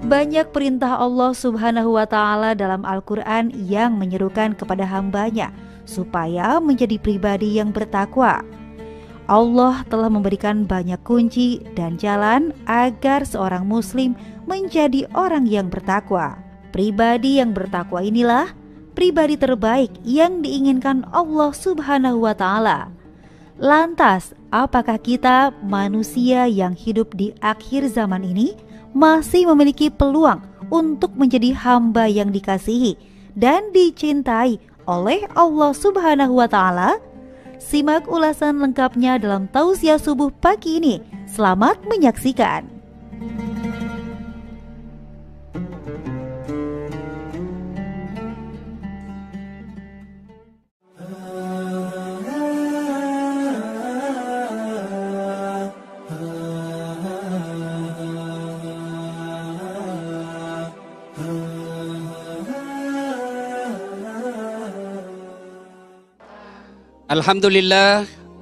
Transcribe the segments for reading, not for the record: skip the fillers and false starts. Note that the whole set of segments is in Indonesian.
Banyak perintah Allah Subhanahu wa Ta'ala dalam Al-Quran yang menyerukan kepada hambanya supaya menjadi pribadi yang bertakwa. Allah telah memberikan banyak kunci dan jalan agar seorang muslim menjadi orang yang bertakwa. Pribadi yang bertakwa inilah pribadi terbaik yang diinginkan Allah Subhanahu wa Ta'ala. Lantas, apakah kita manusia yang hidup di akhir zaman ini masih memiliki peluang untuk menjadi hamba yang dikasihi dan dicintai oleh Allah Subhanahu wa Ta'ala? Simak ulasan lengkapnya dalam Tausiah Subuh pagi ini. Selamat menyaksikan.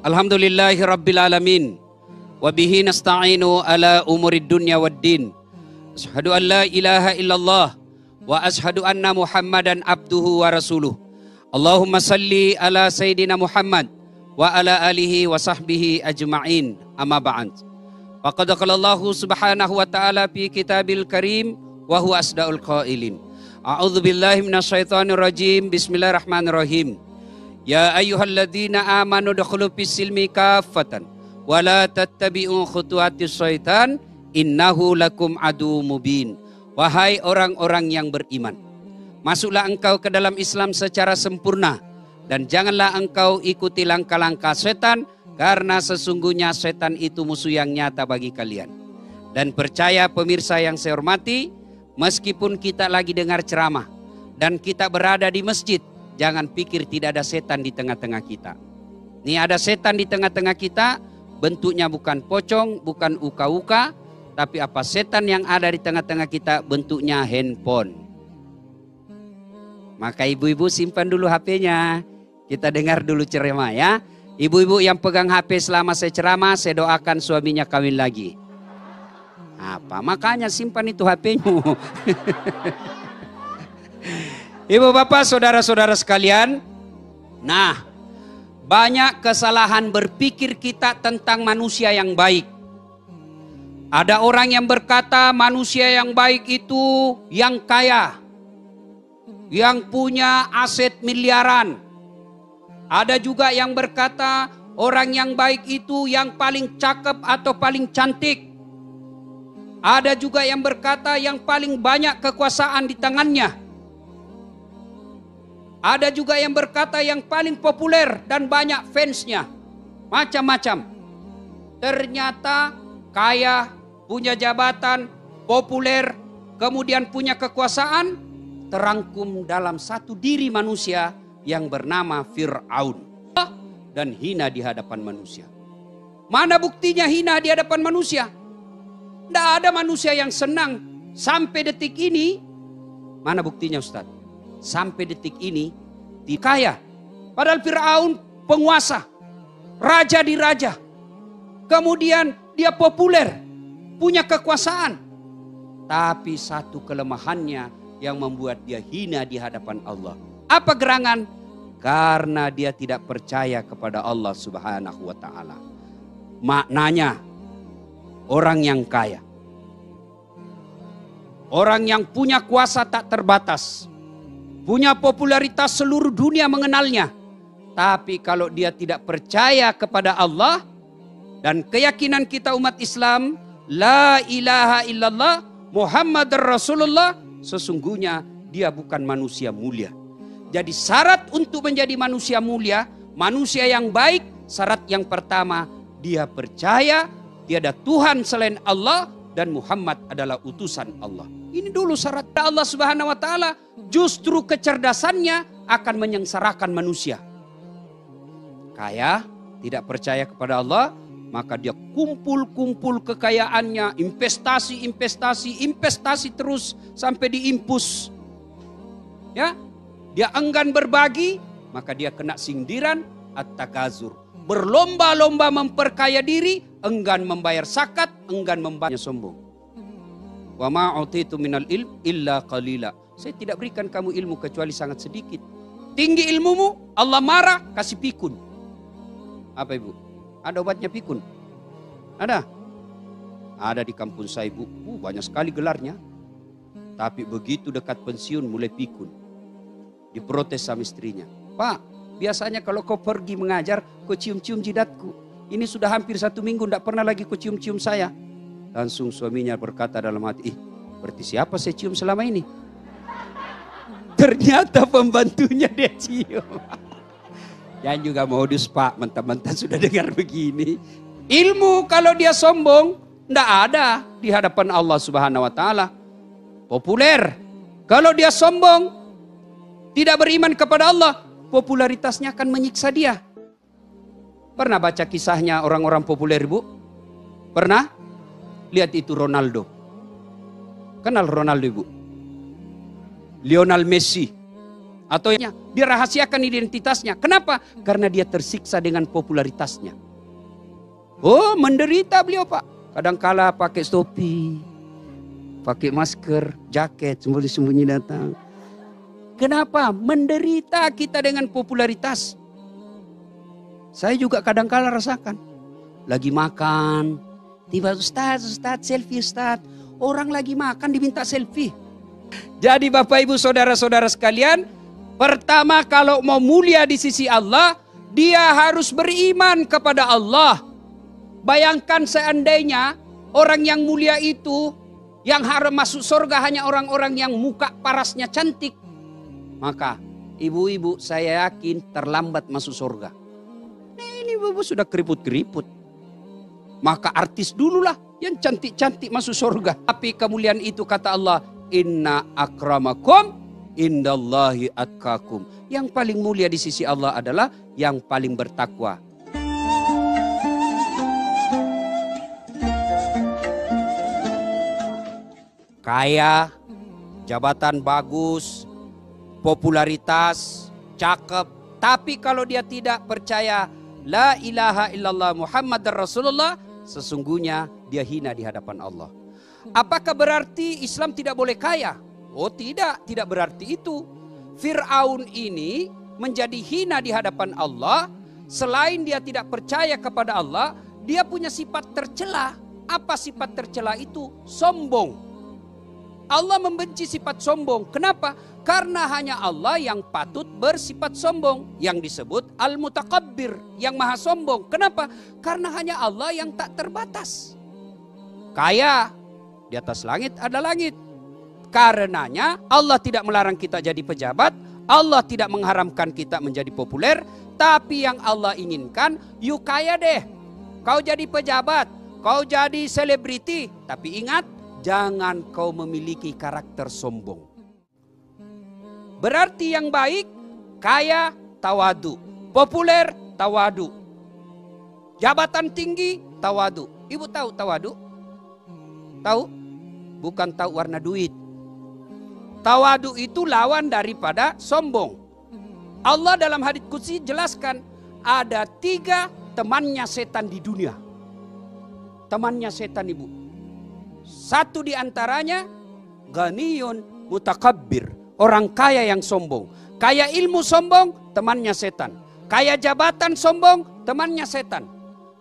Alhamdulillahi rabbil alamin. Wabihi nasta'inu ala umurid dunya waddin. Ashhadu an la ilaha illallah wa ashhadu anna Muhammadan abduhu wa rasuluh. Allahumma salli ala Sayyidina Muhammad wa ala alihi wa sahbihi ajma'in. Amma ba'd. Faqad qala Allah subhanahu wa ta'ala fi kitabil karim wa huwa asdaqul qailin. A'udzu billahi minasyaitonir rajim. Bismillahirrahmanirrahim. Ya ayyuhalladzina amanu dukhulu fis-silmi kaffatan wa la tattabi'u khutuwatis syaitan innahu lakum adu mubin. Wahai orang-orang yang beriman, masuklah engkau ke dalam Islam secara sempurna dan janganlah engkau ikuti langkah-langkah setan, karena sesungguhnya setan itu musuh yang nyata bagi kalian. Dan percaya pemirsa yang saya hormati, meskipun kita lagi dengar ceramah dan kita berada di masjid, jangan pikir tidak ada setan di tengah-tengah kita. Ini ada setan di tengah-tengah kita, bentuknya bukan pocong, bukan uka-uka, tapi apa setan yang ada di tengah-tengah kita bentuknya handphone. Maka ibu-ibu simpan dulu HP-nya, kita dengar dulu ceramah ya. Ibu-ibu yang pegang HP selama saya ceramah, saya doakan suaminya kawin lagi. Apa? Makanya simpan itu HP-mu. Ibu bapak saudara-saudara sekalian, nah banyak kesalahan berpikir kita tentang manusia yang baik. Ada orang yang berkata manusia yang baik itu yang kaya, yang punya aset miliaran. Ada juga yang berkata orang yang baik itu yang paling cakep atau paling cantik. Ada juga yang berkata yang paling banyak kekuasaan di tangannya. Ada juga yang berkata yang paling populer dan banyak fansnya. Macam-macam. Ternyata kaya, punya jabatan, populer, kemudian punya kekuasaan, terangkum dalam satu diri manusia yang bernama Fir'aun. Dan hina di hadapan manusia. Mana buktinya hina di hadapan manusia? Tidak ada manusia yang senang sampai detik ini. Mana buktinya Ustaz? Sampai detik ini kaya. Padahal Fir'aun penguasa, raja di raja. Kemudian dia populer, punya kekuasaan. Tapi satu kelemahannya yang membuat dia hina di hadapan Allah. Apa gerangan? Karena dia tidak percaya kepada Allah Subhanahu wa Ta'ala. Maknanya orang yang kaya, orang yang punya kuasa tak terbatas, punya popularitas seluruh dunia mengenalnya. Tapi kalau dia tidak percaya kepada Allah dan keyakinan kita umat Islam, la ilaha illallah Muhammadar Rasulullah, sesungguhnya dia bukan manusia mulia. Jadi syarat untuk menjadi manusia mulia, manusia yang baik, syarat yang pertama, dia percaya tiada Tuhan selain Allah dan Muhammad adalah utusan Allah. Ini dulu syarat. Allah Subhanahu wa Ta'ala justru kecerdasannya akan menyengsarakan manusia. Kaya, tidak percaya kepada Allah, maka dia kumpul-kumpul kekayaannya, investasi terus sampai diimpus. Ya, dia enggan berbagi, maka dia kena sindiran at-takazur. Berlomba-lomba memperkaya diri, enggan membayar zakat, enggan membayar sombong. Wa ma utitu minal ilm illa qalila. Saya tidak berikan kamu ilmu kecuali sangat sedikit. Tinggi ilmumu, Allah marah, kasih pikun. Apa ibu? Ada obatnya pikun? Ada? Ada di kampung saya ibu. Banyak sekali gelarnya. Tapi begitu dekat pensiun mulai pikun. Diprotes sama istrinya. Pak, biasanya kalau kau pergi mengajar, kau cium-cium jidatku. Ini sudah hampir 1 minggu, tidak pernah lagi kau cium-cium saya. Langsung suaminya berkata dalam hati, berarti siapa saya cium selama ini? Ternyata pembantunya dia cium. Yang juga modus pak, mentang-mentang sudah dengar begini. Ilmu kalau dia sombong, tidak ada di hadapan Allah Subhanahu Wa Taala. Populer, kalau dia sombong, tidak beriman kepada Allah, popularitasnya akan menyiksa dia. Pernah baca kisahnya orang-orang populer ibu? Pernah? Lihat itu Ronaldo. Kenal Ronaldo ibu? Lionel Messi. Atau dia rahasiakan identitasnya. Kenapa? Karena dia tersiksa dengan popularitasnya. Oh, menderita beliau pak. Kadangkala pakai topi, pakai masker, jaket, sembunyi-sembunyi datang. Kenapa? Menderita kita dengan popularitas. Saya juga kadangkala rasakan. Lagi makan, tiba Ustaz, selfie Ustaz. Orang lagi makan diminta selfie. Jadi Bapak Ibu saudara-saudara sekalian, pertama kalau mau mulia di sisi Allah, dia harus beriman kepada Allah. Bayangkan seandainya orang yang mulia itu, yang harus masuk surga hanya orang-orang yang muka parasnya cantik. Maka ibu-ibu saya yakin terlambat masuk surga. Nah, ini ibu sudah keriput-keriput. Maka artis dululah yang cantik-cantik masuk surga. Tapi kemuliaan itu kata Allah, inna akramakum indallahi atqakum. Yang paling mulia di sisi Allah adalah yang paling bertakwa. Kaya, jabatan bagus, popularitas, cakep. Tapi kalau dia tidak percaya la ilaha illallah Muhammadar Rasulullah, sesungguhnya dia hina di hadapan Allah. Apakah berarti Islam tidak boleh kaya? Oh tidak, tidak berarti itu. Fir'aun ini menjadi hina di hadapan Allah. Selain dia tidak percaya kepada Allah, dia punya sifat tercela. Apa sifat tercela itu? Sombong. Allah membenci sifat sombong. Kenapa? Karena hanya Allah yang patut bersifat sombong. Yang disebut Al-Mutakabbir, yang maha sombong. Kenapa? Karena hanya Allah yang tak terbatas. Kaya, di atas langit ada langit. Karenanya Allah tidak melarang kita jadi pejabat. Allah tidak mengharamkan kita menjadi populer. Tapi yang Allah inginkan, yuk kaya deh. Kau jadi pejabat, kau jadi selebriti. Tapi ingat, jangan kau memiliki karakter sombong. Berarti yang baik, kaya, tawadu. Populer, tawadu. Jabatan tinggi, tawadu. Ibu tahu tawadu? Tahu? Bukan tahu warna duit. Tawadu itu lawan daripada sombong. Allah dalam hadits qudsi jelaskan, ada 3 temannya setan di dunia. Temannya setan ibu. Satu di antaranya ghaniyun mutakabbir, orang kaya yang sombong. Kaya ilmu sombong, temannya setan. Kaya jabatan sombong, temannya setan.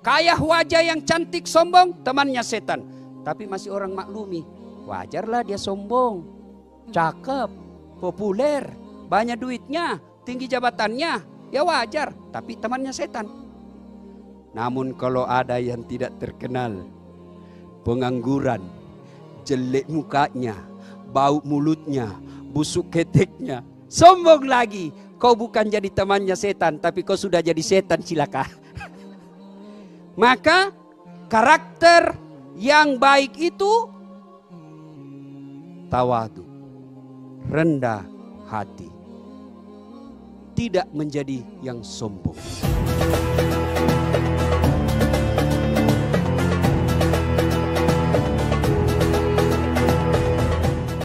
Kaya wajah yang cantik sombong, temannya setan. Tapi masih orang maklumi, wajarlah dia sombong, cakep, populer, banyak duitnya, tinggi jabatannya, ya wajar. Tapi temannya setan. Namun kalau ada yang tidak terkenal, pengangguran, jelek mukanya, bau mulutnya, busuk keteknya, sombong lagi. Kau bukan jadi temannya setan, tapi kau sudah jadi setan, cilaka. Maka karakter yang baik itu tawadu, rendah hati, tidak menjadi yang sombong.